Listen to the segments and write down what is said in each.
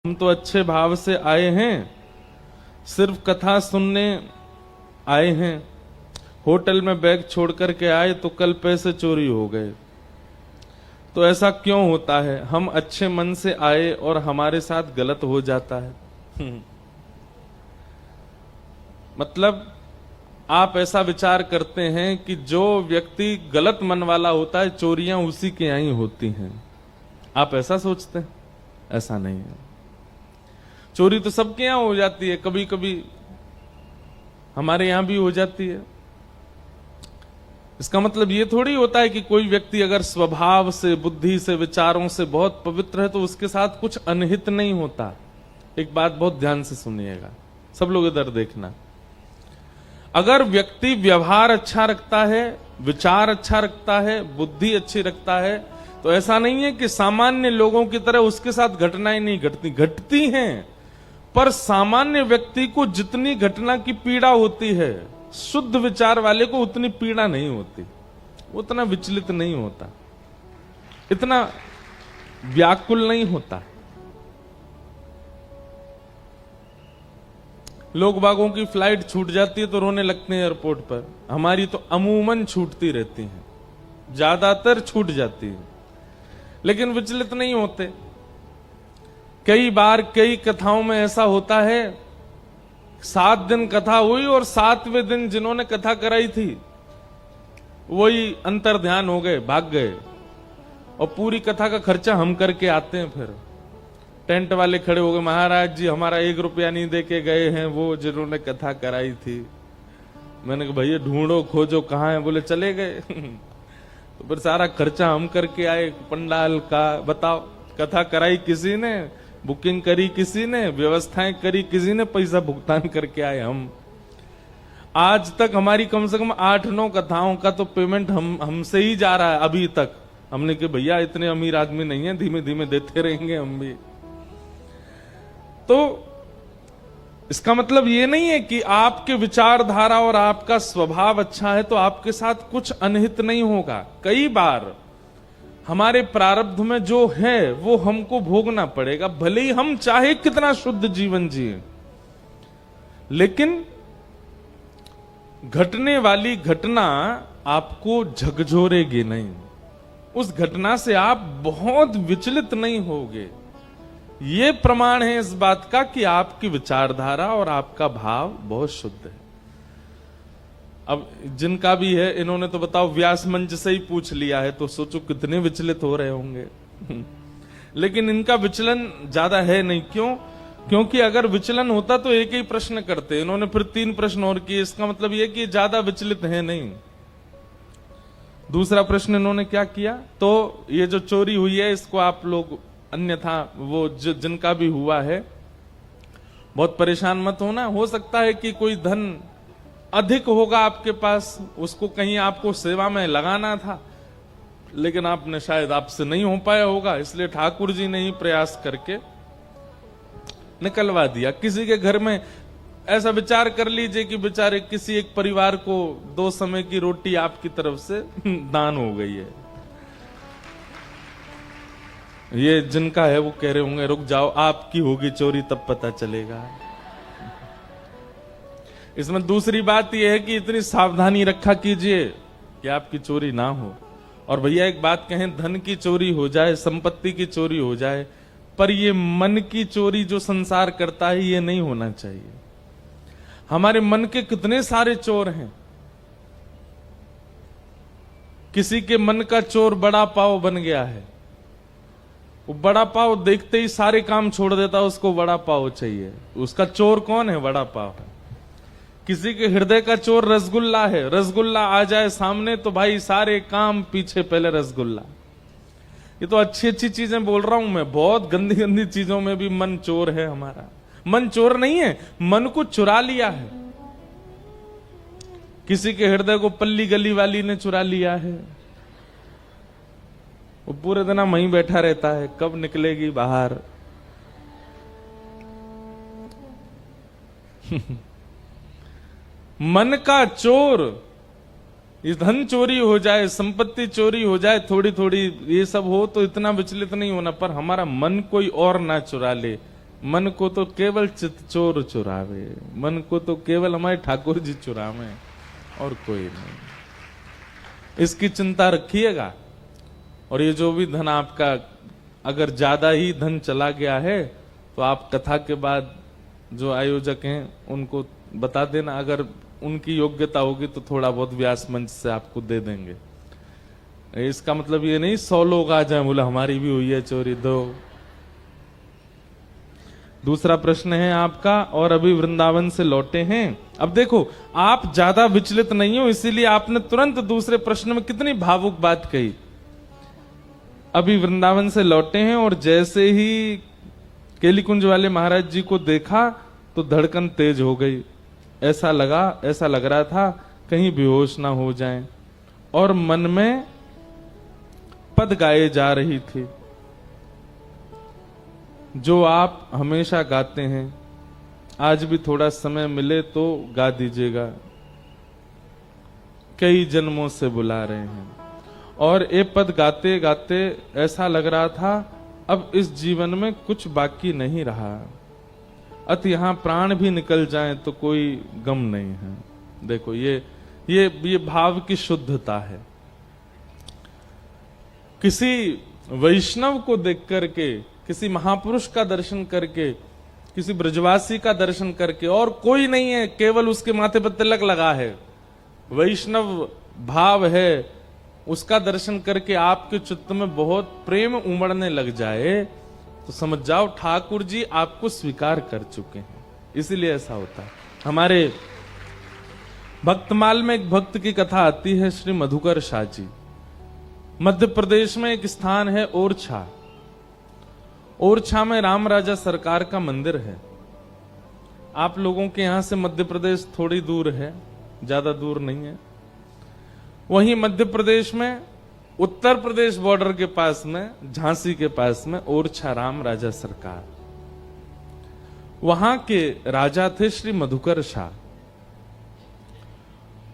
हम तो अच्छे भाव से आए हैं, सिर्फ कथा सुनने आए हैं। होटल में बैग छोड़ करके आए तो कल पैसे चोरी हो गए। तो ऐसा क्यों होता है? हम अच्छे मन से आए और हमारे साथ गलत हो जाता है। मतलब आप ऐसा विचार करते हैं कि जो व्यक्ति गलत मन वाला होता है चोरियां उसी के यहीं होती हैं। आप ऐसा सोचते हैं? ऐसा नहीं है। चोरी तो सबके यहां हो जाती है, कभी कभी हमारे यहां भी हो जाती है। इसका मतलब ये थोड़ी होता है कि कोई व्यक्ति अगर स्वभाव से, बुद्धि से, विचारों से बहुत पवित्र है तो उसके साथ कुछ अनहित नहीं होता। एक बात बहुत ध्यान से सुनिएगा, सब लोग इधर देखना। अगर व्यक्ति व्यवहार अच्छा रखता है, विचार अच्छा रखता है, बुद्धि अच्छी रखता है, तो ऐसा नहीं है कि सामान्य लोगों की तरह उसके साथ घटनाएं नहीं घटती हैं। पर सामान्य व्यक्ति को जितनी घटना की पीड़ा होती है, शुद्ध विचार वाले को उतनी पीड़ा नहीं होती, उतना विचलित नहीं होता, इतना व्याकुल नहीं होता। लोग बागों की फ्लाइट छूट जाती है तो रोने लगते हैं एयरपोर्ट पर। हमारी तो अमूमन छूटती रहती हैं, ज्यादातर छूट जाती है, लेकिन विचलित नहीं होते। कई बार कई कथाओं में ऐसा होता है, 7 दिन कथा हुई और 7वें दिन जिन्होंने कथा कराई थी वही अंतर ध्यान हो गए, भाग गए, और पूरी कथा का खर्चा हम करके आते हैं। फिर टेंट वाले खड़े हो गए, महाराज जी हमारा 1 रुपया नहीं देके गए हैं वो जिन्होंने कथा कराई थी। मैंने कहा भैया ढूंढो खोजो कहाँ है, बोले चले गए। तो फिर सारा खर्चा हम करके आए पंडाल का। बताओ, कथा कराई किसी ने, बुकिंग करी किसी ने, व्यवस्थाएं करी किसी ने, पैसा भुगतान करके आए हम। आज तक हमारी कम से कम 8-9 कथाओं का तो पेमेंट हमसे ही जा रहा है अभी तक। हमने कहा भैया इतने अमीर आदमी नहीं है, धीमे धीमे देते रहेंगे हम भी। तो इसका मतलब ये नहीं है कि आपके विचारधारा और आपका स्वभाव अच्छा है तो आपके साथ कुछ अनहित नहीं होगा। कई बार हमारे प्रारब्ध में जो है वो हमको भोगना पड़ेगा, भले ही हम चाहे कितना शुद्ध जीवन जिए। लेकिन घटने वाली घटना आपको झकझोरेगी नहीं, उस घटना से आप बहुत विचलित नहीं होगे। ये प्रमाण है इस बात का कि आपकी विचारधारा और आपका भाव बहुत शुद्ध है। अब जिनका भी है, इन्होंने तो बताओ व्यास मंच से ही पूछ लिया है, तो सोचो कितने विचलित हो रहे होंगे। लेकिन इनका विचलन ज्यादा है नहीं। क्यों? क्योंकि अगर विचलन होता तो एक ही प्रश्न करते, इन्होंने फिर 3 प्रश्न और किए। इसका मतलब यह कि ज्यादा विचलित है नहीं। दूसरा प्रश्न इन्होंने क्या किया, तो ये जो चोरी हुई है इसको आप लोग, अन्यथा वो जिनका भी हुआ है बहुत परेशान मत होना। हो सकता है कि कोई धन अधिक होगा आपके पास, उसको कहीं आपको सेवा में लगाना था, लेकिन आपने शायद आपसे नहीं हो पाया होगा, इसलिए ठाकुर जी ने ही प्रयास करके निकलवा दिया। किसी के घर में ऐसा विचार कर लीजिए कि बेचारे किसी एक परिवार को 2 समय की रोटी आपकी तरफ से दान हो गई है। ये जिनका है वो कह रहे होंगे रुक जाओ, आपकी होगी चोरी तब पता चलेगा। इसमें दूसरी बात यह है कि इतनी सावधानी रखा कीजिए कि आपकी चोरी ना हो। और भैया एक बात कहें, धन की चोरी हो जाए, संपत्ति की चोरी हो जाए, पर ये मन की चोरी जो संसार करता है ये नहीं होना चाहिए। हमारे मन के कितने सारे चोर हैं। किसी के मन का चोर बड़ा पाव बन गया है, वो बड़ा पाव देखते ही सारे काम छोड़ देता, उसको बड़ा पाव चाहिए। उसका चोर कौन है? बड़ा पाव है। किसी के हृदय का चोर रसगुल्ला है, रसगुल्ला आ जाए सामने तो भाई सारे काम पीछे, पहले रसगुल्ला। ये तो अच्छी अच्छी चीजें बोल रहा हूं मैं, बहुत गंदी गंदी चीजों में भी मन चोर है हमारा। मन चोर नहीं है, मन को चुरा लिया है। किसी के हृदय को पल्ली गली वाली ने चुरा लिया है, वो पूरे दिन वहीं बैठा रहता है, कब निकलेगी बाहर। मन का चोर, ये धन चोरी हो जाए, संपत्ति चोरी हो जाए, थोड़ी थोड़ी ये सब हो तो इतना विचलित नहीं होना, पर हमारा मन कोई और ना चुरा ले, मन को तो केवल चित चोर चुरावे, मन को तो केवल हमारे ठाकुर जी चुरावे, और कोई नहीं। इसकी चिंता रखिएगा। और ये जो भी धन आपका अगर ज्यादा ही धन चला गया है तो आप कथा के बाद जो आयोजक हैं उनको बता देना, अगर उनकी योग्यता होगी तो थोड़ा बहुत व्यास मंच से आपको दे देंगे। इसका मतलब ये नहीं 100 लोग आ जाएं बोले हमारी भी हुई है चोरी, दो। दूसरा प्रश्न है आपका, और अभी वृंदावन से लौटे हैं। अब देखो, आप ज्यादा विचलित नहीं हो, इसीलिए आपने तुरंत दूसरे प्रश्न में कितनी भावुक बात कही। अभी वृंदावन से लौटे हैं और जैसे ही केलीकुंज वाले महाराज जी को देखा तो धड़कन तेज हो गई। ऐसा लग रहा था कहीं बेहोश ना हो जाएं, और मन में पद गाए जा रही थी जो आप हमेशा गाते हैं। आज भी थोड़ा समय मिले तो गा दीजिएगा। कई जन्मों से बुला रहे हैं, और ये पद गाते गाते ऐसा लग रहा था अब इस जीवन में कुछ बाकी नहीं रहा, अत यहां प्राण भी निकल जाए तो कोई गम नहीं है। देखो ये भाव की शुद्धता है। किसी वैष्णव को देख करके, किसी महापुरुष का दर्शन करके, किसी ब्रजवासी का दर्शन करके, और कोई नहीं है, केवल उसके माथे पर तिलक लगा है, वैष्णव भाव है, उसका दर्शन करके आपके चित्त में बहुत प्रेम उमड़ने लग जाए तो समझ जाओ ठाकुर जी आपको स्वीकार कर चुके हैं। इसीलिए ऐसा होता है। हमारे भक्तमाल में एक भक्त की कथा आती है, श्री मधुकर शाह जी। मध्य प्रदेश में एक स्थान है ओरछा। ओरछा में राम राजा सरकार का मंदिर है। आप लोगों के यहां से मध्य प्रदेश थोड़ी दूर है, ज्यादा दूर नहीं है। वहीं मध्य प्रदेश में उत्तर प्रदेश बॉर्डर के पास में, झांसी के पास में ओरछा राम राजा सरकार, वहां के राजा थे श्री मधुकर शाह।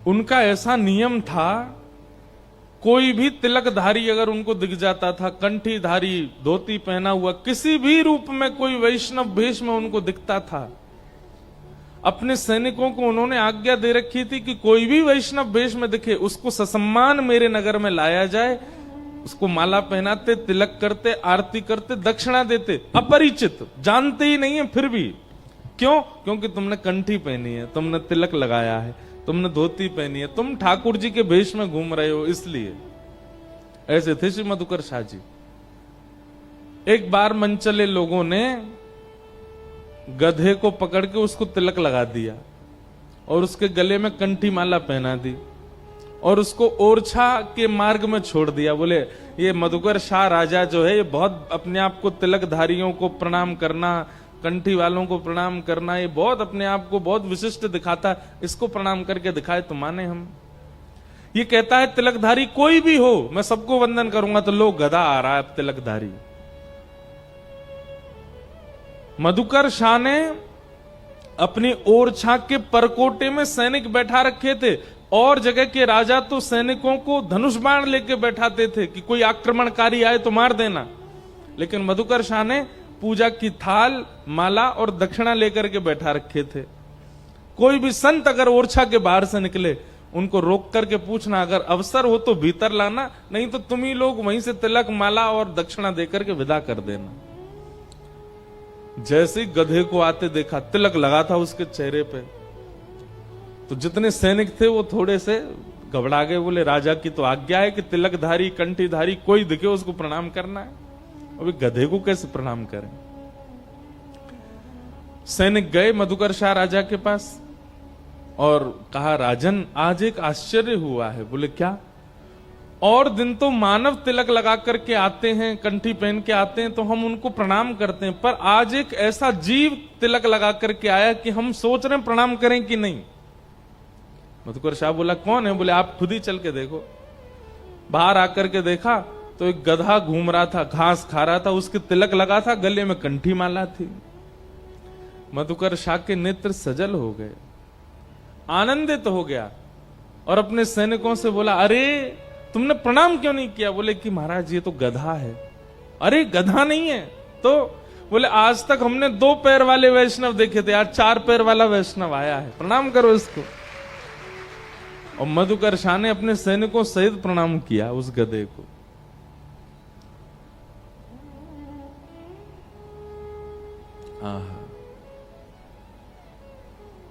उनका ऐसा नियम था, कोई भी तिलकधारी अगर उनको दिख जाता था, कंठीधारी, धोती पहना हुआ, किसी भी रूप में कोई वैष्णव भेष में उनको दिखता था, अपने सैनिकों को उन्होंने आज्ञा दे रखी थी कि कोई भी वैष्णव भेष में दिखे उसको ससम्मान मेरे नगर में लाया जाए। उसको माला पहनाते, तिलक करते, आरती करते, दक्षिणा देते। अपरिचित, जानते ही नहीं है, फिर भी क्यों? क्योंकि तुमने कंठी पहनी है, तुमने तिलक लगाया है, तुमने धोती पहनी है, तुम ठाकुर जी के भेष में घूम रहे हो, इसलिए। ऐसे थे श्री मधुकर शाह जी। एक बार मनचले लोगों ने गधे को पकड़ के उसको तिलक लगा दिया और उसके गले में कंठी माला पहना दी और उसको ओरछा के मार्ग में छोड़ दिया। बोले ये मधुकर शाह राजा जो है, ये बहुत अपने आप को तिलकधारियों को प्रणाम करना, कंठी वालों को प्रणाम करना, ये बहुत अपने आप को बहुत विशिष्ट दिखाता है, इसको प्रणाम करके दिखाए तो माने हम। ये कहता है तिलकधारी कोई भी हो मैं सबको वंदन करूंगा, तो लोग गधा आ रहा है अब तिलकधारी। मधुकर शाह ने अपनी ओरछा के परकोटे में सैनिक बैठा रखे थे, और जगह के राजा तो सैनिकों को धनुष बाण लेके बैठाते थे कि कोई आक्रमणकारी आए तो मार देना। लेकिन मधुकर शाह ने पूजा की थाल, माला और दक्षिणा लेकर के बैठा रखे थे। कोई भी संत अगर ओरछा के बाहर से निकले, उनको रोक करके पूछना, अगर अवसर हो तो भीतर लाना, नहीं तो तुम ही लोग वहीं से तिलक, माला और दक्षिणा देकर के विदा कर देना। जैसे ही गधे को आते देखा, तिलक लगा था उसके चेहरे पे, तो जितने सैनिक थे वो थोड़े से घबरा गए। बोले राजा की तो आज्ञा है कि तिलकधारी, कंठीधारी कोई दिखे उसको प्रणाम करना है, अभी गधे को कैसे प्रणाम करें। सैनिक गए मधुकर शाह राजा के पास और कहा, राजन आज एक आश्चर्य हुआ है। बोले क्या? और दिन तो मानव तिलक लगा करके आते हैं, कंठी पहन के आते हैं तो हम उनको प्रणाम करते हैं, पर आज एक ऐसा जीव तिलक लगा करके आया कि हम सोच रहे हैं प्रणाम करें कि नहीं। मधुकर शाह बोला कौन है? बोले आप खुद ही चल के देखो। बाहर आकर के देखा तो एक गधा घूम रहा था, घास खा रहा था, उसके तिलक लगा था, गले में कंठी माला थी। मधुकर शाह के नेत्र सजल हो गए, आनंदित हो गया और अपने सैनिकों से बोला, अरे तुमने प्रणाम क्यों नहीं किया? बोले कि महाराज ये तो गधा है। अरे गधा नहीं है तो? बोले आज तक हमने 2 पैर वाले वैष्णव देखे थे, आज 4 पैर वाला वैष्णव आया है, प्रणाम करो इसको। और मधुकर शाह ने अपने सैनिकों सहित प्रणाम किया उस गधे को।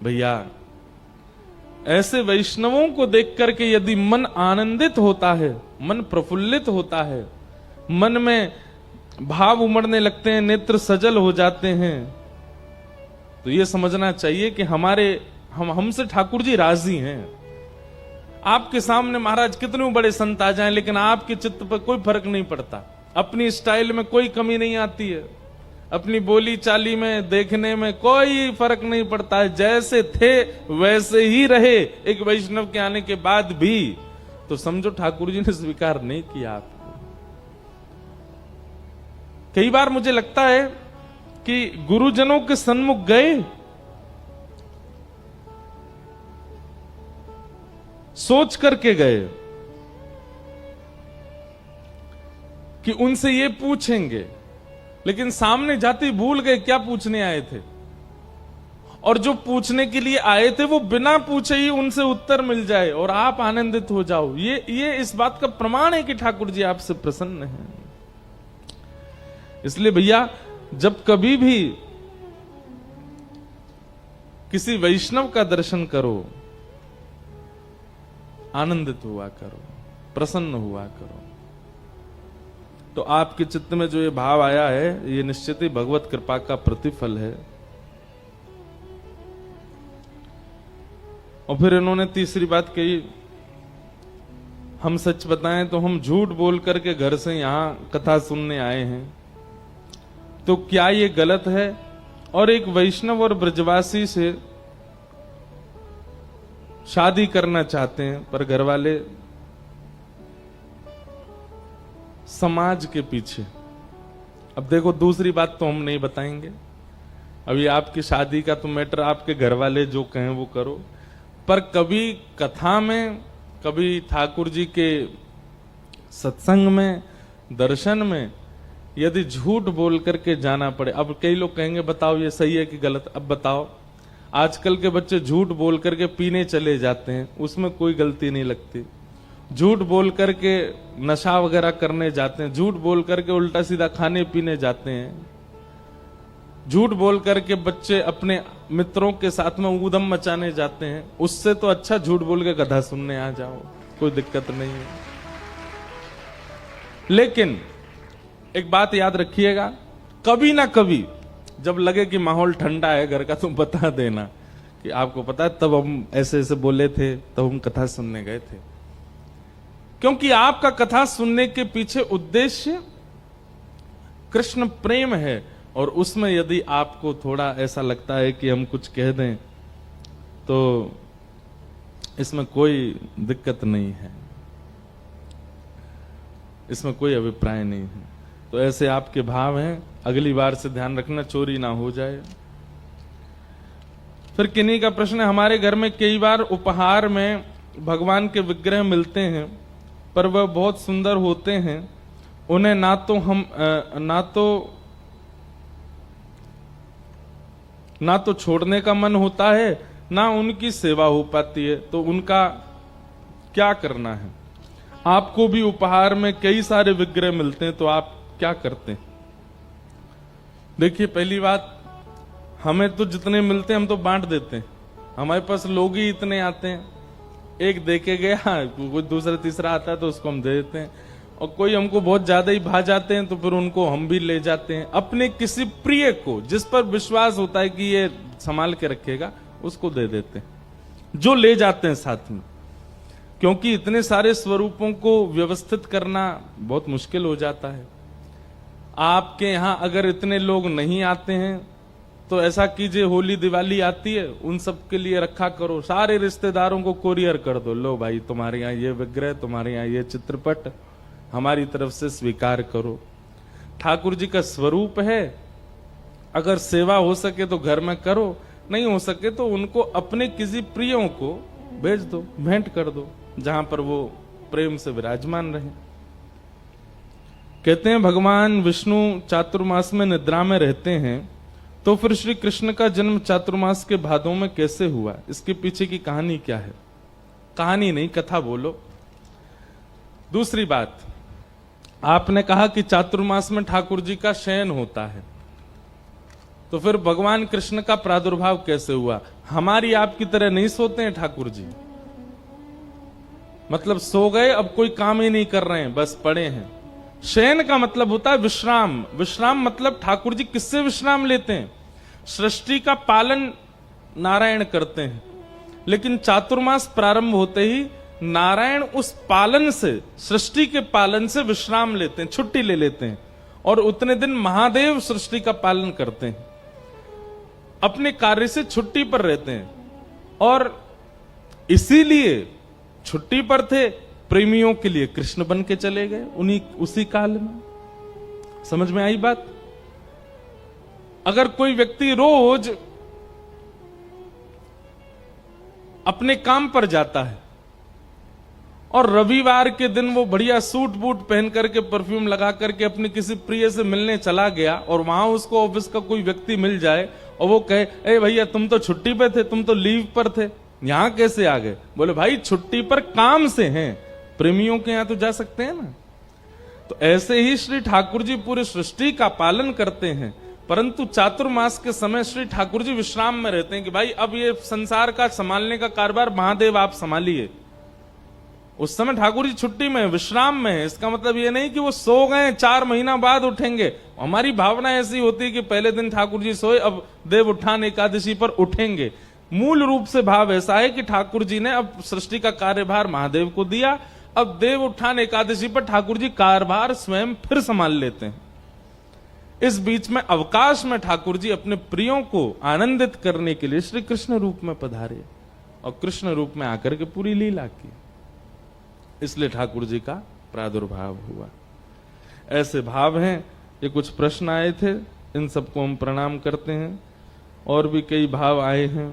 भैया, ऐसे वैष्णवों को देख करके यदि मन आनंदित होता है, मन प्रफुल्लित होता है, मन में भाव उमड़ने लगते हैं, नेत्र सजल हो जाते हैं, तो ये समझना चाहिए कि हमसे ठाकुर जी राजी हैं। आपके सामने महाराज कितने बड़े संत आ जाएं, लेकिन आपके चित्त पर कोई फर्क नहीं पड़ता, अपनी स्टाइल में कोई कमी नहीं आती है, अपनी बोली चाली में, देखने में कोई फर्क नहीं पड़ता है, जैसे थे वैसे ही रहे एक वैष्णव के आने के बाद भी, तो समझो ठाकुर जी ने स्वीकार नहीं किया आपको। कई बार मुझे लगता है कि गुरुजनों के सन्मुख गए, सोच करके गए कि उनसे ये पूछेंगे, लेकिन सामने जाते भूल गए क्या पूछने आए थे, और जो पूछने के लिए आए थे वो बिना पूछे ही उनसे उत्तर मिल जाए और आप आनंदित हो जाओ। ये इस बात का प्रमाण है कि ठाकुर जी आपसे प्रसन्न हैं। इसलिए भैया, जब कभी भी किसी वैष्णव का दर्शन करो, आनंदित हुआ करो, प्रसन्न हुआ करो। तो आपके चित्त में जो ये भाव आया है, ये निश्चित ही भगवत कृपा का प्रतिफल है। और फिर इन्होंने तीसरी बात कही, हम सच बताएं तो हम झूठ बोल करके घर से यहां कथा सुनने आए हैं, तो क्या ये गलत है? और एक वैष्णव और ब्रजवासी से शादी करना चाहते हैं, पर घर वाले समाज के पीछे। अब देखो, दूसरी बात तो हम नहीं बताएंगे, अभी आपकी शादी का तो मैटर आपके घर वाले जो कहें वो करो, पर कभी कथा में, कभी ठाकुर जी के सत्संग में, दर्शन में यदि झूठ बोल करके जाना पड़े। अब कई लोग कहेंगे बताओ ये सही है कि गलत। अब बताओ, आजकल के बच्चे झूठ बोल करके पीने चले जाते हैं, उसमें कोई गलती नहीं लगती। झूठ बोल करके नशा वगैरह करने जाते हैं, झूठ बोल करके उल्टा सीधा खाने पीने जाते हैं, झूठ बोल करके बच्चे अपने मित्रों के साथ में ऊधम मचाने जाते हैं। उससे तो अच्छा झूठ बोल के कथा सुनने आ जाओ, कोई दिक्कत नहीं है। लेकिन एक बात याद रखिएगा, कभी ना कभी जब लगे कि माहौल ठंडा है घर का, तो बता देना कि आपको पता है तब हम ऐसे ऐसे बोले थे, तब हम कथा सुनने गए थे। क्योंकि आपका कथा सुनने के पीछे उद्देश्य कृष्ण प्रेम है, और उसमें यदि आपको थोड़ा ऐसा लगता है कि हम कुछ कह दें, तो इसमें कोई दिक्कत नहीं है, इसमें कोई अभिप्राय नहीं है। तो ऐसे आपके भाव हैं, अगली बार से ध्यान रखना चोरी ना हो जाए। फिर किन्हीं का प्रश्न है, हमारे घर में कई बार उपहार में भगवान के विग्रह मिलते हैं, पर वह बहुत सुंदर होते हैं, उन्हें ना तो छोड़ने का मन होता है, ना उनकी सेवा हो पाती है, तो उनका क्या करना है? आपको भी उपहार में कई सारे विग्रह मिलते हैं, तो आप क्या करते हैं? देखिए, पहली बात, हमें तो जितने मिलते हैं हम तो बांट देते हैं। हमारे पास लोग ही इतने आते हैं, एक देके गया, कोई दूसरा तीसरा आता है तो उसको हम दे देते हैं, और कोई हमको बहुत ज्यादा ही भा जाते हैं तो फिर उनको हम भी ले जाते हैं। अपने किसी प्रिय को, जिस पर विश्वास होता है कि ये संभाल के रखेगा, उसको दे देते हैं, जो ले जाते हैं साथ में। क्योंकि इतने सारे स्वरूपों को व्यवस्थित करना बहुत मुश्किल हो जाता है। आपके यहां अगर इतने लोग नहीं आते हैं तो ऐसा कीजिए, होली दिवाली आती है, उन सब के लिए रखा करो, सारे रिश्तेदारों को कोरियर कर दो, लो भाई तुम्हारे यहाँ ये विग्रह, तुम्हारे यहाँ ये चित्रपट, हमारी तरफ से स्वीकार करो। ठाकुर जी का स्वरूप है, अगर सेवा हो सके तो घर में करो, नहीं हो सके तो उनको अपने किसी प्रियों को भेज दो, भेंट कर दो, जहां पर वो प्रेम से विराजमान रहे। कहते हैं भगवान विष्णु चातुर्मास में निद्रा में रहते हैं, तो फिर श्री कृष्ण का जन्म चातुर्मास के भादों में कैसे हुआ? इसके पीछे की कहानी क्या है? कहानी नहीं, कथा बोलो। दूसरी बात, आपने कहा कि चातुर्मास में ठाकुर जी का शयन होता है, तो फिर भगवान कृष्ण का प्रादुर्भाव कैसे हुआ? हमारी आपकी तरह नहीं सोते हैं ठाकुर जी, मतलब सो गए, अब कोई काम ही नहीं कर रहे हैं, बस पड़े हैं। शयन का मतलब होता है विश्राम। विश्राम मतलब ठाकुर जी किससे विश्राम लेते हैं? सृष्टि का पालन नारायण करते हैं, लेकिन चातुर्मास प्रारंभ होते ही नारायण उस पालन से, सृष्टि के पालन से विश्राम लेते हैं, छुट्टी ले लेते हैं, और उतने दिन महादेव सृष्टि का पालन करते हैं, अपने कार्य से छुट्टी पर रहते हैं। और इसीलिए छुट्टी पर थे, प्रेमियों के लिए कृष्ण बन के चले गए उसी काल में। समझ में आई बात? अगर कोई व्यक्ति रोज अपने काम पर जाता है और रविवार के दिन वो बढ़िया सूट बूट पहन करके, परफ्यूम लगा करके अपने किसी प्रिय से मिलने चला गया, और वहां उसको ऑफिस का कोई व्यक्ति मिल जाए और वो कहे, ए भैया तुम तो छुट्टी पे थे, तुम तो लीव पर थे, यहां कैसे आ गए? बोले भाई छुट्टी पर काम से हैं, प्रेमियों के यहां तो जा सकते हैं ना। तो ऐसे ही श्री ठाकुर जी पूरी सृष्टि का पालन करते हैं, परंतु चातुर्मास के समय श्री ठाकुर जी विश्राम में रहते हैं कि भाई अब ये संसार का संभालने का कारभार महादेव आप संभालिए। उस समय ठाकुर जी छुट्टी में, विश्राम में है। इसका मतलब ये नहीं कि वो सो गए 4 महीना बाद उठेंगे। हमारी भावना ऐसी होती है कि पहले दिन ठाकुर जी सोए, अब देव उत्थान एकादशी पर उठेंगे। मूल रूप से भाव ऐसा है कि ठाकुर जी ने अब सृष्टि का कार्यभार महादेव को दिया, अब देव उत्थान एकादशी पर ठाकुर जी कार्यभार स्वयं फिर संभाल लेते हैं। इस बीच में अवकाश में ठाकुर जी अपने प्रियों को आनंदित करने के लिए श्री कृष्ण रूप में पधारे और कृष्ण रूप में आकर के पूरी लीला की, इसलिए ठाकुर जी का प्रादुर्भाव हुआ। ऐसे भाव हैं। ये कुछ प्रश्न आए थे, इन सबको हम प्रणाम करते हैं। और भी कई भाव आए हैं।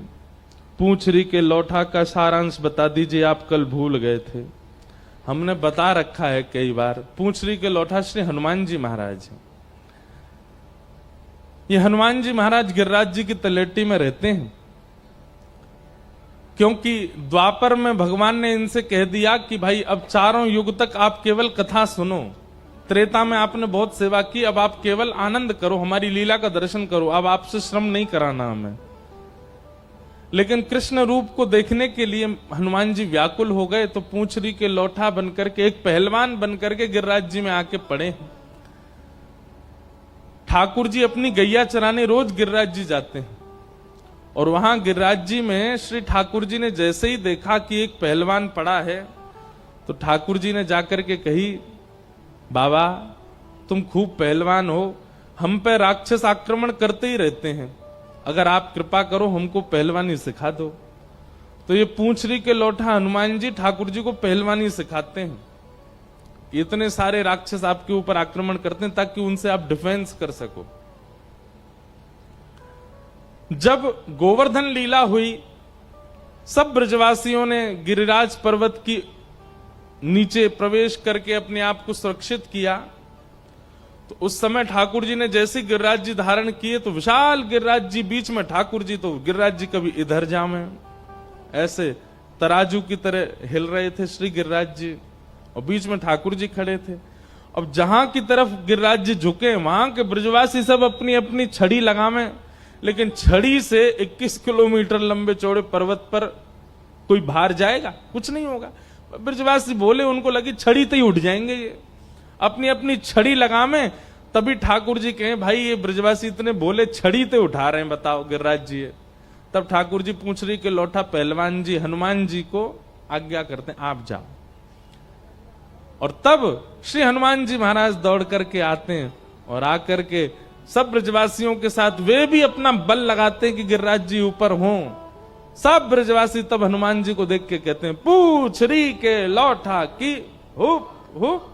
पूंछरी के लौठा का सारांश बता दीजिए, आप कल भूल गए थे। हमने बता रखा है कई बार। पूंछरी के लौठा श्री हनुमान जी महाराज हैं। ये हनुमान जी महाराज गिरिराज जी की तलेटी में रहते हैं, क्योंकि द्वापर में भगवान ने इनसे कह दिया कि भाई अब 4 युग तक आप केवल कथा सुनो। त्रेता में आपने बहुत सेवा की, अब आप केवल आनंद करो, हमारी लीला का दर्शन करो, अब आपसे श्रम नहीं कराना हमें। लेकिन कृष्ण रूप को देखने के लिए हनुमान जी व्याकुल हो गए, तो पूंछरी के लौठा बनकर के, एक पहलवान बनकर के गिरिराज जी में आके पड़े। ठाकुर जी अपनी गैया चराने रोज गिरिराज जी जाते हैं, और वहां गिरिराज जी में श्री ठाकुर जी ने जैसे ही देखा कि एक पहलवान पड़ा है, तो ठाकुर जी ने जाकर के कही, बाबा तुम खूब पहलवान हो, हम पे राक्षस आक्रमण करते ही रहते हैं, अगर आप कृपा करो हमको पहलवानी सिखा दो। तो ये पूंछरी के लौठा हनुमान जी ठाकुर जी को पहलवानी सिखाते हैं। इतने सारे राक्षस आपके ऊपर आक्रमण करते हैं ताकि उनसे आप डिफेंस कर सको। जब गोवर्धन लीला हुई, सब ब्रजवासियों ने गिरिराज पर्वत की नीचे प्रवेश करके अपने आप को सुरक्षित किया, तो उस समय ठाकुर जी ने जैसे गिरिराज जी धारण किए, तो विशाल गिरिराज जी बीच में, ठाकुर जी तो गिरिराज जी कभी इधर जामे, ऐसे तराजू की तरह हिल रहे थे श्री गिरिराज जी, और बीच में ठाकुर जी खड़े थे। अब जहां की तरफ गिरिराज जी झुके, वहां के ब्रजवासी सब अपनी अपनी छड़ी लगावे, लेकिन छड़ी से 21 किलोमीटर लंबे चौड़े पर्वत पर कोई भार जाएगा? कुछ नहीं होगा। ब्रजवासी बोले, उनको लगी छड़ी तो ही उठ जाएंगे ये, अपनी अपनी छड़ी लगावे। तभी ठाकुर जी कहे, भाई ये ब्रजवासी इतने बोले, छड़ी तो उठा रहे हैं, बताओ गिरिराज जी है। तब ठाकुर जी पूंछरी के लौठा पहलवान जी हनुमान जी को आज्ञा करते हैं, आप जाओ। और तब श्री हनुमान जी महाराज दौड़ करके आते हैं, और आकर के सब ब्रजवासियों के साथ वे भी अपना बल लगाते हैं कि गिरिराज जी ऊपर हों। सब ब्रजवासी तब हनुमान जी को देख के कहते हैं, पूंछरी के लौठा की हुप हुप।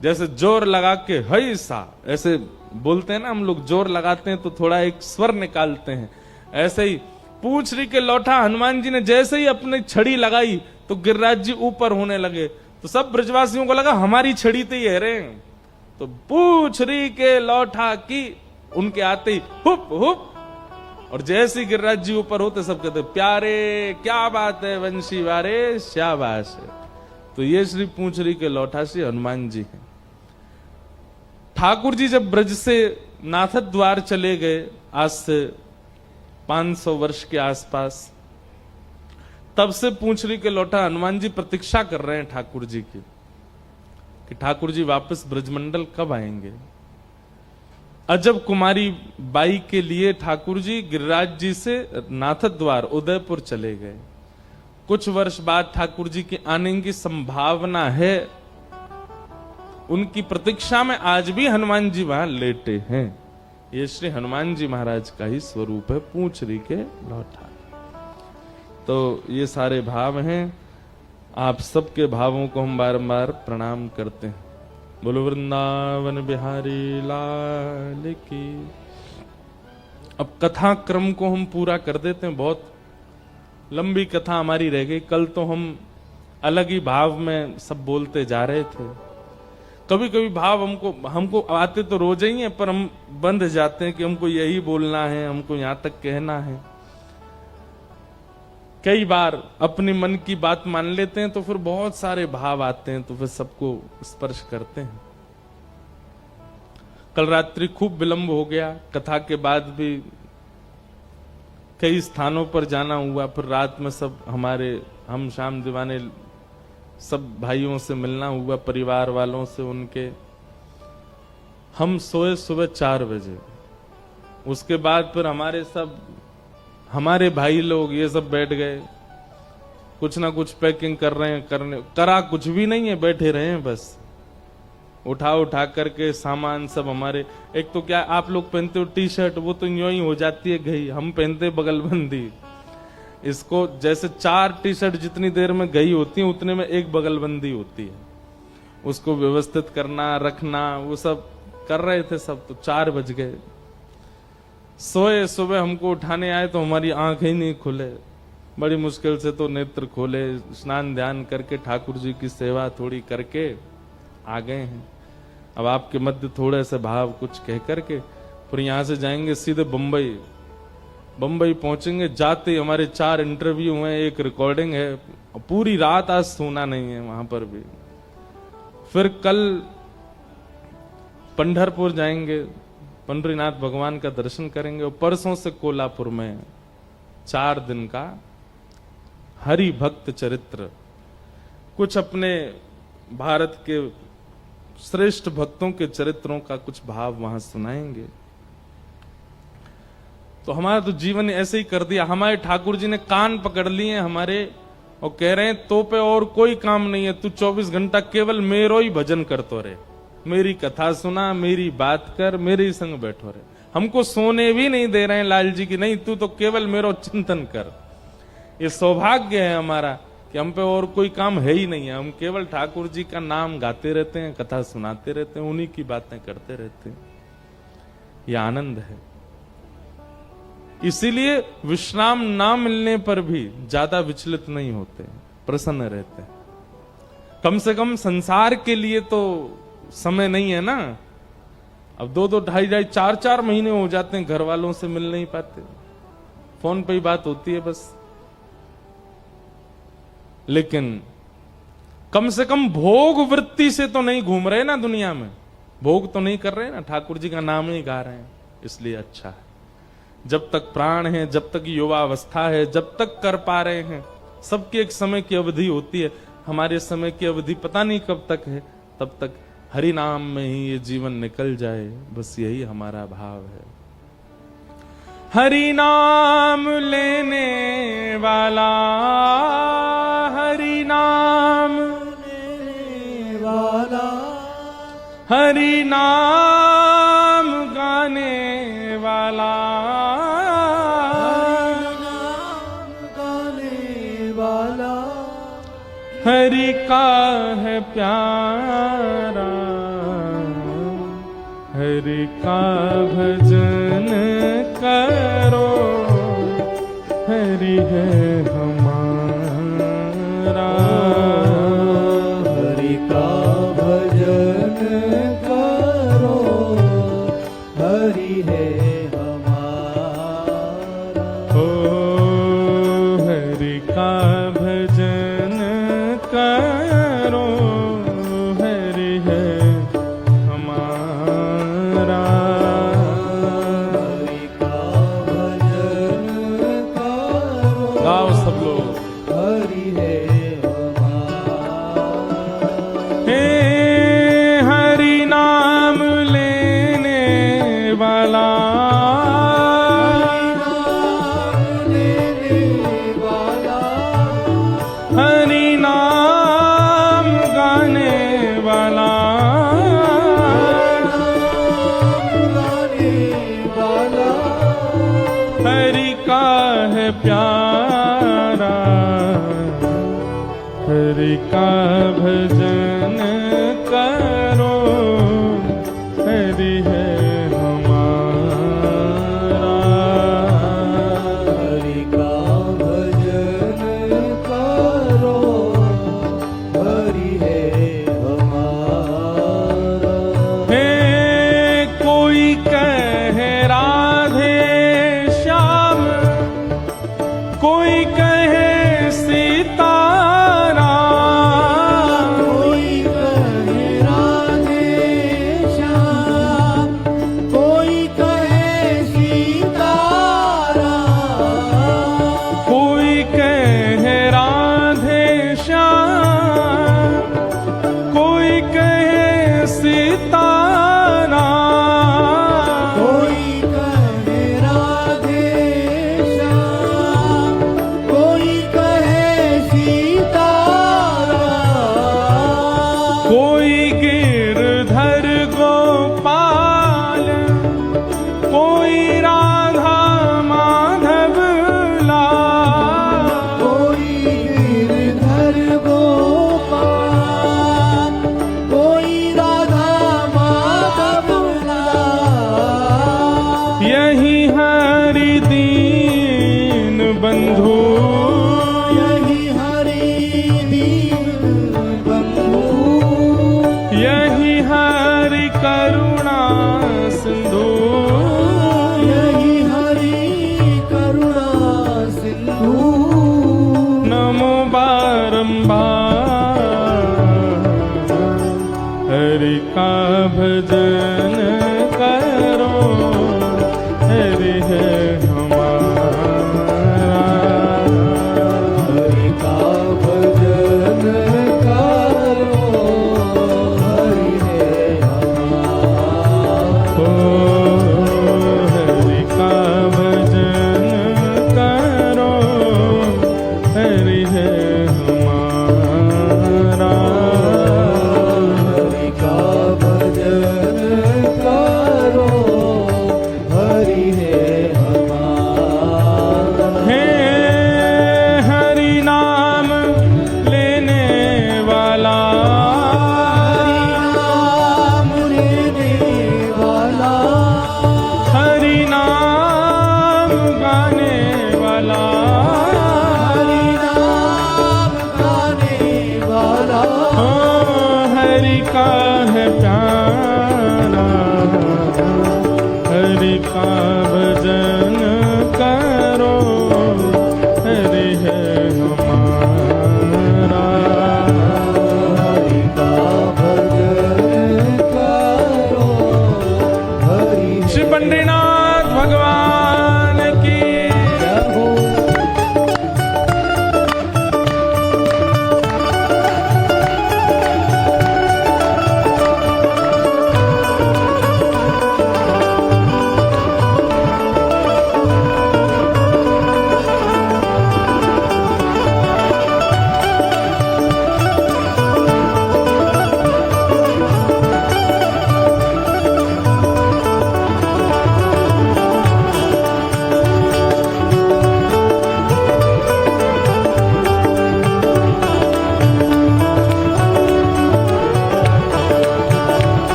जैसे जोर लगा के हई सा, ऐसे बोलते हैं ना हम लोग, जोर लगाते हैं तो थोड़ा एक स्वर निकालते हैं, ऐसे ही पूंछरी के लौठा हनुमान जी ने जैसे ही अपनी छड़ी लगाई तो गिरिराज जी ऊपर होने लगे। तो सब ब्रजवासियों को लगा हमारी छड़ी तो ही है रे। तो पूछरी के लौटा की उनके आते ही हुप हुप, और जैसे ही गिरिराज जी ऊपर होते सब कहते प्यारे क्या बात है वंशी वारे, शाबाश है। तो ये श्री पूछरी के लौटा श्री हनुमान जी हैं। ठाकुर जी जब ब्रज से नाथद द्वार चले गए, आज से 500 वर्ष के आसपास, तब से पूछरी के लौटा हनुमान जी प्रतीक्षा कर रहे हैं ठाकुर जी की कि ठाकुर जी वापस ब्रजमंडल कब आएंगे। अजब कुमारी बाई के लिए ठाकुर जी गिरिराज जी से नाथद द्वार उदयपुर चले गए। कुछ वर्ष बाद ठाकुर जी के आने की संभावना है। उनकी प्रतीक्षा में आज भी हनुमान जी वहां लेटे हैं। ये श्री हनुमान जी महाराज का ही स्वरूप है, पूछरी के लौटा। तो ये सारे भाव हैं। आप सबके भावों को हम बारंबार प्रणाम करते हैं। बोलो वृंदावन बिहारी लाल की। अब कथा क्रम को हम पूरा कर देते हैं। बहुत लंबी कथा हमारी रह गई। कल तो हम अलग ही भाव में सब बोलते जा रहे थे। कभी कभी भाव हमको आते तो रोज ही है, पर हम बंध जाते हैं कि हमको यही बोलना है, हमको यहां तक कहना है। कई बार अपने मन की बात मान लेते हैं तो फिर बहुत सारे भाव आते हैं, तो फिर सबको स्पर्श करते हैं। कल रात्रि खूब विलंब हो गया। कथा के बाद भी कई स्थानों पर जाना हुआ। फिर रात में सब हमारे हम शाम दीवाने सब भाइयों से मिलना हुआ, परिवार वालों से उनके। हम सोए सुबह 4 बजे। उसके बाद फिर हमारे भाई लोग ये सब बैठ गए, कुछ ना कुछ पैकिंग कर रहे हैं। करा कुछ भी नहीं है, बैठे रहे हैं बस। उठा करके सामान सब हमारे। एक तो क्या आप लोग पहनते हो टी शर्ट, वो तो यूं ही हो जाती है गई। हम पहनते बगलबंदी। इसको जैसे 4 टी शर्ट जितनी देर में गई होती है, उतने में एक बगलबंदी होती है। उसको व्यवस्थित करना, रखना, वो सब कर रहे थे सब। तो 4 बज गए। सोए सुबह हमको उठाने आए तो हमारी आंखें ही नहीं खुले। बड़ी मुश्किल से तो नेत्र खोले। स्नान ध्यान करके ठाकुर जी की सेवा थोड़ी करके आ गए हैं। अब आपके मध्य थोड़े से भाव कुछ कह करके फिर यहां से जाएंगे सीधे बंबई। बंबई पहुंचेंगे। जाते ही हमारे 4 इंटरव्यू हैं, एक रिकॉर्डिंग है। पूरी रात आज सोना नहीं है वहां पर भी। फिर कल पंढरपुर जाएंगे, पंढरीनाथ भगवान का दर्शन करेंगे। और परसों से कोल्हापुर में 4 दिन का हरि भक्त चरित्र, कुछ अपने भारत के श्रेष्ठ भक्तों के चरित्रों का कुछ भाव वहां सुनाएंगे। तो हमारा तो जीवन ऐसे ही कर दिया। हमारे ठाकुर जी ने कान पकड़ लिए हमारे और कह रहे हैं तो पे और कोई काम नहीं है, तू 24 घंटा केवल मेरो ही भजन करतो रहे, मेरी कथा सुना, मेरी बात कर, मेरे ही संग बैठो रहे। हमको सोने भी नहीं दे रहे हैं लाल जी की, नहीं तू तो केवल मेरो चिंतन कर। ये सौभाग्य है हमारा कि हम पे और कोई काम है ही नहीं है। हम केवल ठाकुर जी का नाम गाते रहते हैं, कथा सुनाते रहते हैं, उन्हीं की बातें करते रहते हैं। यह आनंद है। इसीलिए विश्राम ना मिलने पर भी ज्यादा विचलित नहीं होते, प्रसन्न रहते हैं। कम से कम संसार के लिए तो समय नहीं है ना। अब 2-2, 2.5, 4-4 महीने हो जाते हैं घर वालों से मिल नहीं पाते, फोन पे ही बात होती है बस। लेकिन कम से कम भोग वृत्ति से तो नहीं घूम रहे ना दुनिया में, भोग तो नहीं कर रहे ना, ठाकुर जी का नाम ही गा रहे हैं, इसलिए अच्छा है। जब तक प्राण है, जब तक युवा अवस्था है, जब तक कर पा रहे हैं। सबकी एक समय की अवधि होती है, हमारे समय की अवधि पता नहीं कब तक है। तब तक हरि नाम में ही ये जीवन निकल जाए, बस यही हमारा भाव है। हरि नाम लेने वाला, हरि नाम लेने वाला, हरि नाम गाने वाला, हरि का है प्यारा, हरि का भजन करो, हरि है हमारा, है हमारा। ओ हरि का भजन करो, हरि है हमारा। हरि का भजन करो, गाओ सब लोग। हरि है हे हरि नाम लेने वाला, हरि नाम गाने वाला, हरि का है प्यारा, हरि का भजन करो, हरि है हमारा। हरि का भजन करो, हरि है हमारा। हे कोई कहे राधे श्याम, कोई कहे सीताराम, कोई कहे राधे श्याम, कोई कहे सीताराम। कोई कहे राधे श्याम, कोई कहे सीताराम। कोई कहे राधे श्याम, कोई कहे सीताराम। कोई गिरधर गोपाल, कोई राधा माधव लाल। कोई गिरधर गोपाल, कोई राधा माधव लाल। यही हरि दीन बंधु, यही हरि दीन बंधु, यही हरि करुणा सिंधु। यही हरि करुणा सिंधु। नमो बारंबार, हरि का भजन करो, हरि है हमारा। हरि का भजन करो, हरि है हमारा। ओ हरि का भजन करो, हरि है हमारा। हरि का भजन करो, हरि है हमारा। हे हरि नाम लेने वाला, नाम लेने वाला, हरि नाम गाने वाला, हरि नाम गाने वाला। ओ हरि का है प्यारा, हरि का भजन करो, हरि है हमारा। हरि का भजन करो, हरि श्री पंडरीनाथ भगवान की है हो।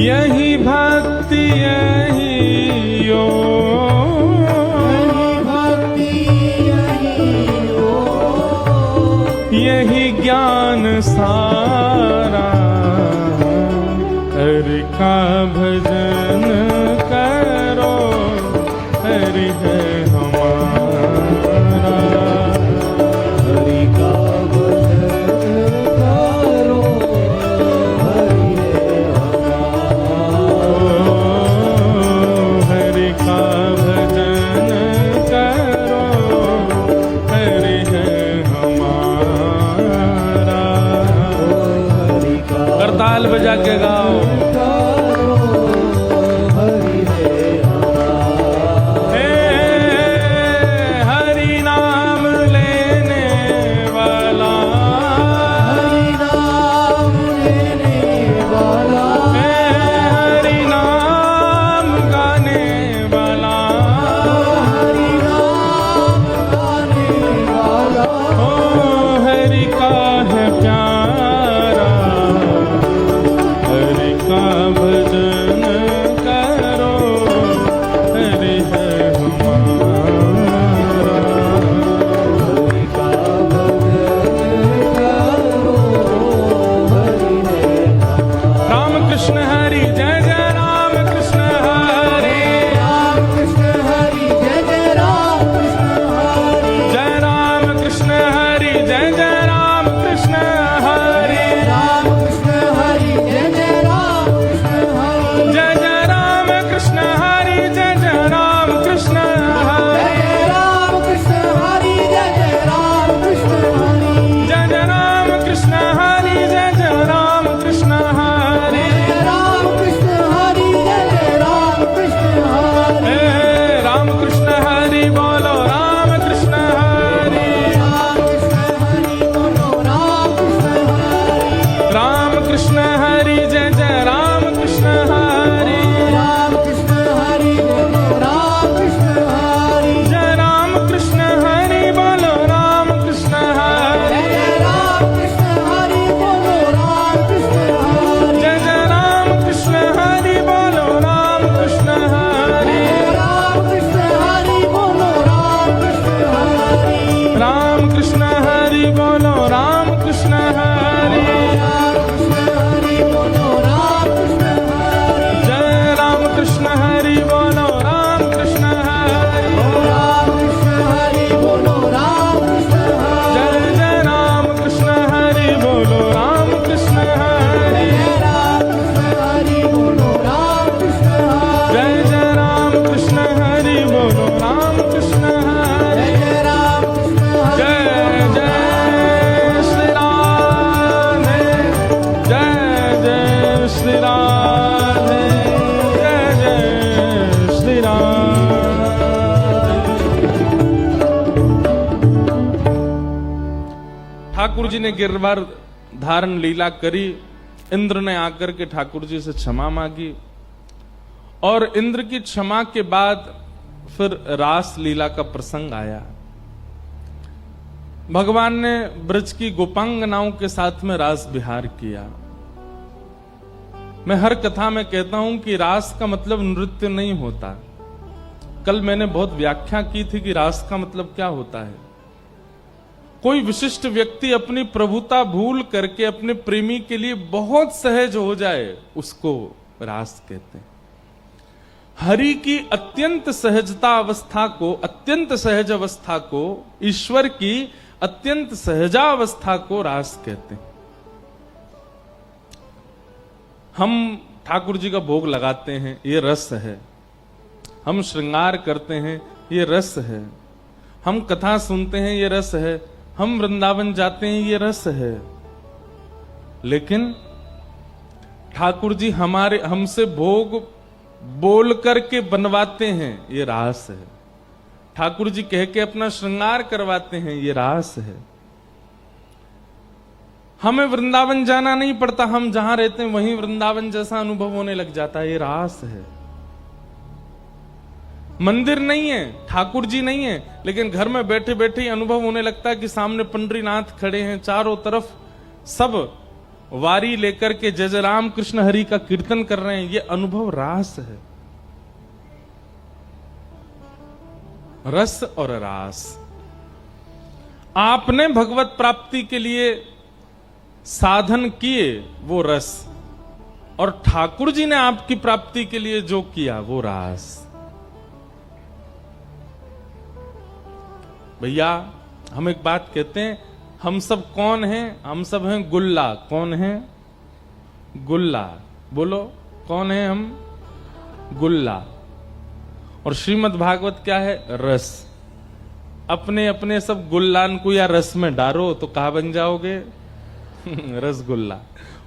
यही भक्ति यही योग, भक्ति यही योग, यही ज्ञान सारा। हरि का भजन करो, हरि है हमारा। हरि का भजन करो, हरि है हमारा। हरि का भजन करो, हरि है हमारा। हरि का करताल बजा के गाओ। करो, हरि है हमारा। हे हरि नाम लेने वाला, हरि नाम लेने वाला, हे हरि नाम गाने वाला, हरि नाम गाने वाला। ओ हरि का है प्यारा। हरि का भजन करो, हरि है हमारा। हरि का भजन करो, हरि है हमारा। राम कृष्ण हरि जय जय राम कृष्ण हरि, राम कृष्ण हरि जय जय राम कृष्ण हरि। जय राम कृष्ण हरि जय जय राम कृष्ण हरि, राम कृष्ण हरि जय जय राम कृष्ण हरि। जय जय राम कृष्ण हरि जय जय राम कृष्ण हरि, जय राम कृष्ण हरि जय जय राम कृष्ण हरि। जय जय राम कृष्ण हरि जय जय राम कृष्ण हरि। जय राम कृष्ण हरि जय जय राम कृष्ण हरि। हे राम कृष्ण हरि बोलो राम कृष्ण हरि, राम कृष्ण हरि बोलो राम कृष्ण हरि। राम कृष्ण हरि जय जय राम कृष्ण हरि, राम कृष्ण हरि बोलो राम कृष्ण हरि। जय राम कृष्ण हरि बोलो राम कृष्ण हरि, जय राम कृष्ण हरि बोलो राम कृष्ण हरि। जय जय राम कृष्ण हरि बोलो राम कृष्ण हरि, राम कृष्ण हरि बोलो राम कृष्ण हरि। राम कृष्ण हरि बोलो राम कृष्ण हरि, राम कृष्ण हरि बोलो राम कृष्ण हरि। जय राम कृष्ण हरि बोलो राम कृष्ण हरि, राम कृष्ण हरि बोलो राम कृष्ण हरि। जय जय राम कृष्ण हरि बोलो राम कृष्ण हरि, राम कृष्ण हरि बोलो राम कृष्ण हरि। जय जय राम कृष्ण हरि बोलो राम कृष्ण हरि, जय राम कृष्ण हरि जय जय श्री राधे, जय जय श्री राधे, जय जय श्री राधे। ठाकुर जी ने गिरवार धारण लीला करी। इंद्र ने आकर के ठाकुर जी से क्षमा मांगी और इंद्र की क्षमा के बाद फिर रास लीला का प्रसंग आया। भगवान ने ब्रज की गोपांगनाओं के साथ में रास विहार किया। मैं हर कथा में कहता हूं कि रास का मतलब नृत्य नहीं होता। कल मैंने बहुत व्याख्या की थी कि रास का मतलब क्या होता है। कोई विशिष्ट व्यक्ति अपनी प्रभुता भूल करके अपने प्रेमी के लिए बहुत सहज हो जाए, उसको रास कहते हैं। हरि की अत्यंत सहजता अवस्था को, अत्यंत सहज अवस्था को, ईश्वर की अत्यंत सहजावस्था को रास कहते हैं। हम ठाकुर जी का भोग लगाते हैं, ये रस है। हम श्रृंगार करते हैं, ये रस है। हम कथा सुनते हैं, ये रस है। हम वृंदावन जाते हैं, ये रस है। लेकिन ठाकुर जी हमसे भोग बोल करके बनवाते हैं, ये रास है। ठाकुर जी कह के अपना श्रृंगार करवाते हैं, ये रास है। हमें वृंदावन जाना नहीं पड़ता, हम जहां रहते हैं वहीं वृंदावन जैसा अनुभव होने लग जाता है, ये रास है। मंदिर नहीं है, ठाकुर जी नहीं है, लेकिन घर में बैठे बैठे ही अनुभव होने लगता है कि सामने पंडरीनाथ खड़े हैं, चारों तरफ सब वारी लेकर के जय जय राम कृष्ण हरि का कीर्तन कर रहे हैं, ये अनुभव रास है। रस और रास। आपने भगवत प्राप्ति के लिए साधन किए वो रस, और ठाकुर जी ने आपकी प्राप्ति के लिए जो किया वो रास। भैया हम एक बात कहते हैं, हम सब कौन हैं? हम सब हैं गुल्ला। कौन है? गुल्ला। बोलो कौन है हम? गुल्ला। और श्रीमद् भागवत क्या है? रस। अपने अपने सब गुल्लान को या रस में डालो तो कहा बन जाओगे? रसगुल्ला।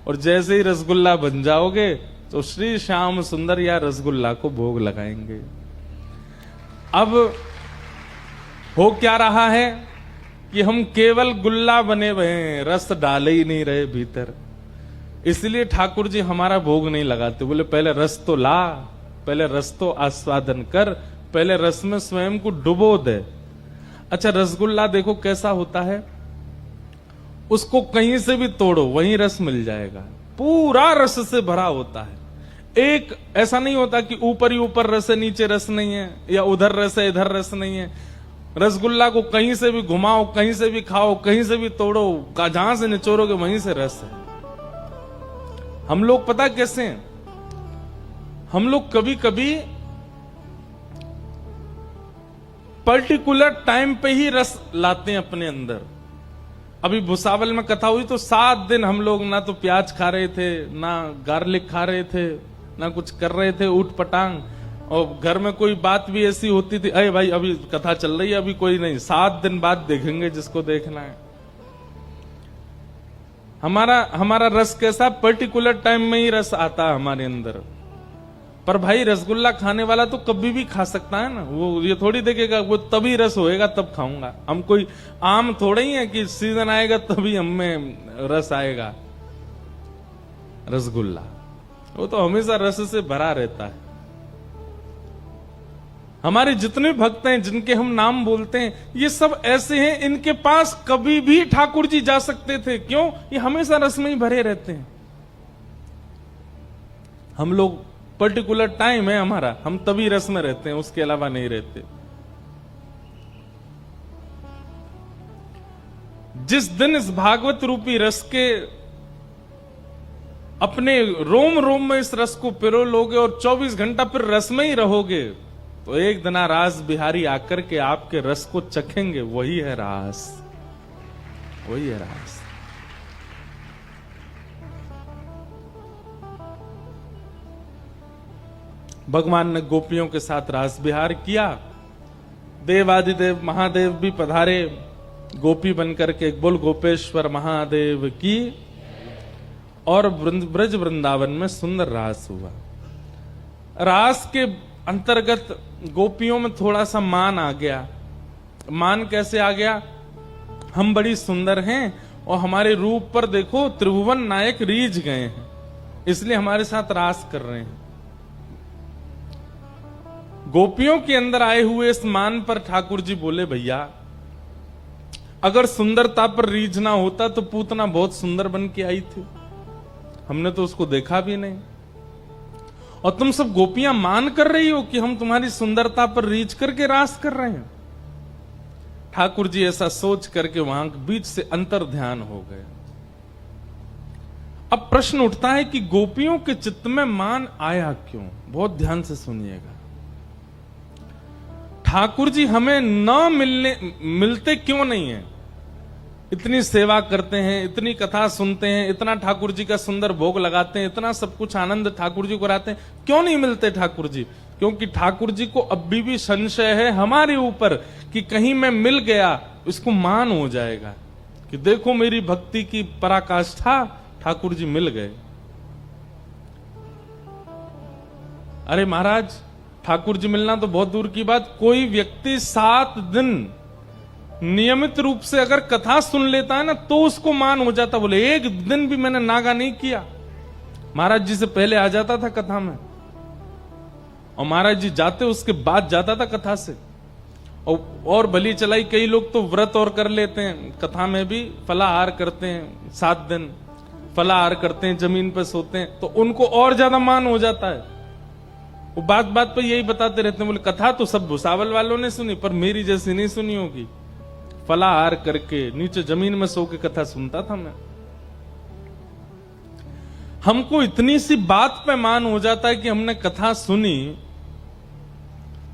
और जैसे ही रसगुल्ला बन जाओगे तो श्री श्याम सुंदर या रसगुल्ला को भोग लगाएंगे। अब हो क्या रहा है कि हम केवल गुल्ला बने हुए हैं, रस डाले ही नहीं रहे भीतर। इसलिए ठाकुर जी हमारा भोग नहीं लगाते। बोले पहले रस तो ला, पहले रस तो आस्वादन कर, पहले रस में स्वयं को डुबो दे। अच्छा, रसगुल्ला देखो कैसा होता है, उसको कहीं से भी तोड़ो वहीं रस मिल जाएगा, पूरा रस से भरा होता है। एक ऐसा नहीं होता कि ऊपर ही ऊपर रस है नीचे रस नहीं है, या उधर रस है इधर रस नहीं है। रसगुल्ला को कहीं से भी घुमाओ, कहीं से भी खाओ, कहीं से भी तोड़ो, जहां से निचोड़ोगे वहीं से रस है। हम लोग पता कैसे हैं? हम लोग कभी कभी पर्टिकुलर टाइम पे ही रस लाते हैं अपने अंदर। अभी भुसावल में कथा हुई तो 7 दिन हम लोग ना तो प्याज खा रहे थे, ना गार्लिक खा रहे थे, ना कुछ कर रहे थे ऊट पटांग। और घर में कोई बात भी ऐसी होती थी, अरे भाई अभी कथा चल रही है, अभी कोई नहीं, 7 दिन बाद देखेंगे जिसको देखना है। हमारा रस कैसा? पर्टिकुलर टाइम में ही रस आता है हमारे अंदर। पर भाई रसगुल्ला खाने वाला तो कभी भी खा सकता है ना, वो ये थोड़ी देखेगा वो तभी रस होएगा तब खाऊंगा। हम कोई आम थोड़े ही है कि सीजन आएगा तभी हमें रस आएगा। रसगुल्ला वो तो हमेशा रस से भरा रहता है। हमारे जितने भक्त हैं जिनके हम नाम बोलते हैं, ये सब ऐसे हैं, इनके पास कभी भी ठाकुर जी जा सकते थे। क्यों? ये हमेशा रस में ही भरे रहते हैं। हम लोग पर्टिकुलर टाइम है हमारा, हम तभी रस में रहते हैं, उसके अलावा नहीं रहते। जिस दिन इस भागवत रूपी रस के अपने रोम रोम में इस रस को पिरो लोगे और 24 घंटा फिर रस में ही रहोगे, तो एक दिन रास बिहारी आकर के आपके रस को चखेंगे। वही है रास, वही है रास। भगवान ने गोपियों के साथ रास विहार किया। देवादिदेव महादेव भी पधारे गोपी बनकर के। बोल गोपेश्वर महादेव की। और ब्रज वृंदावन में सुंदर रास हुआ। रास के अंतर्गत गोपियों में थोड़ा सा मान आ गया। मान कैसे आ गया? हम बड़ी सुंदर हैं और हमारे रूप पर देखो त्रिभुवन नायक रीझ गए हैं, इसलिए हमारे साथ रास कर रहे हैं। गोपियों के अंदर आए हुए इस मान पर ठाकुर जी बोले, भैया अगर सुंदरता पर रीझना होता तो पूतना बहुत सुंदर बन के आई थी, हमने तो उसको देखा भी नहीं। और तुम सब गोपियां मान कर रही हो कि हम तुम्हारी सुंदरता पर रीझ करके रास कर रहे हैं। ठाकुर जी ऐसा सोच करके वहां के बीच से अंतर ध्यान हो गए। अब प्रश्न उठता है कि गोपियों के चित्त में मान आया क्यों? बहुत ध्यान से सुनिएगा। ठाकुर जी हमें मिलते क्यों नहीं है? इतनी सेवा करते हैं, इतनी कथा सुनते हैं, इतना ठाकुर जी का सुंदर भोग लगाते हैं, इतना सब कुछ आनंद ठाकुर जी को कराते हैं, क्यों नहीं मिलते ठाकुर जी? क्योंकि ठाकुर जी को अभी भी संशय है हमारे ऊपर कि कहीं मैं मिल गया, इसको मान हो जाएगा कि देखो मेरी भक्ति की पराकाष्ठा, ठाकुर जी मिल गए। अरे महाराज, ठाकुर जी मिलना तो बहुत दूर की बात, कोई व्यक्ति 7 दिन नियमित रूप से अगर कथा सुन लेता है ना तो उसको मान हो जाता। बोले एक दिन भी मैंने नागा नहीं किया, महाराज जी से पहले आ जाता था कथा में, और महाराज जी जाते उसके बाद जाता था कथा से। और भली चलाई कई लोग तो व्रत और कर लेते हैं, कथा में भी फलाहार करते हैं 7 दिन, फलाहार करते हैं, जमीन पर सोते हैं, तो उनको और ज्यादा मान हो जाता है। वो बात बात पर यही बताते रहते हैं, बोले कथा तो सब भुसावल वालों ने सुनी, पर मेरी जैसी नहीं सुनी होगी। फलाहार करके नीचे जमीन में सो के कथा सुनता था मैं। हमको इतनी सी बात पे मान हो जाता है कि हमने कथा सुनी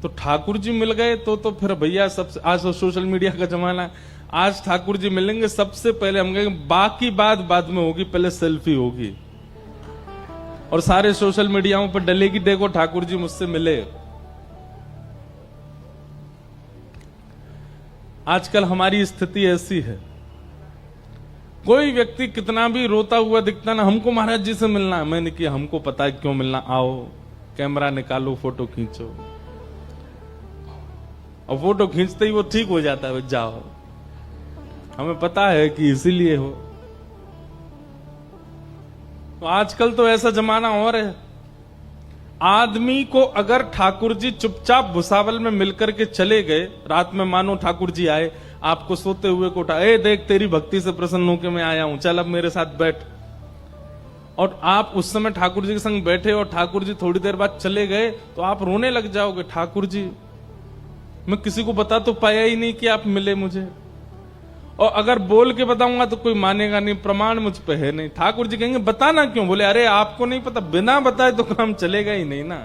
तो ठाकुर जी मिल गए तो फिर भैया सबसे, आज तो सोशल मीडिया का जमाना है, आज ठाकुर जी मिलेंगे सबसे पहले हम कहेंगे बाकी बात बाद में होगी, पहले सेल्फी होगी और सारे सोशल मीडियाओं पर डलेगी, देखो ठाकुर जी मुझसे मिले। आजकल हमारी स्थिति ऐसी है, कोई व्यक्ति कितना भी रोता हुआ दिखता ना, हमको महाराज जी से मिलना है। मैंने किया, हमको पता है क्यों मिलना, आओ कैमरा निकालो, फोटो खींचो, और फोटो खींचते ही वो ठीक हो जाता है, जाओ, हमें पता है कि इसीलिए हो। तो आजकल तो ऐसा जमाना और है, आदमी को अगर ठाकुर जी चुपचाप भुसावल में मिलकर के चले गए, रात में मानो ठाकुर जी आए, आपको सोते हुए को उठा, ए देख तेरी भक्ति से प्रसन्न होकर मैं आया हूं, चल अब मेरे साथ बैठ, और आप उस समय ठाकुर जी के संग बैठे और ठाकुर जी थोड़ी देर बाद चले गए, तो आप रोने लग जाओगे, ठाकुर जी मैं किसी को बता तो पाया ही नहीं कि आप मिले मुझे, और अगर बोल के बताऊंगा तो कोई मानेगा नहीं, प्रमाण मुझ पे है नहीं। ठाकुर जी कहेंगे बताना क्यों, बोले अरे आपको नहीं पता, बिना बताए तो काम चलेगा ही नहीं ना।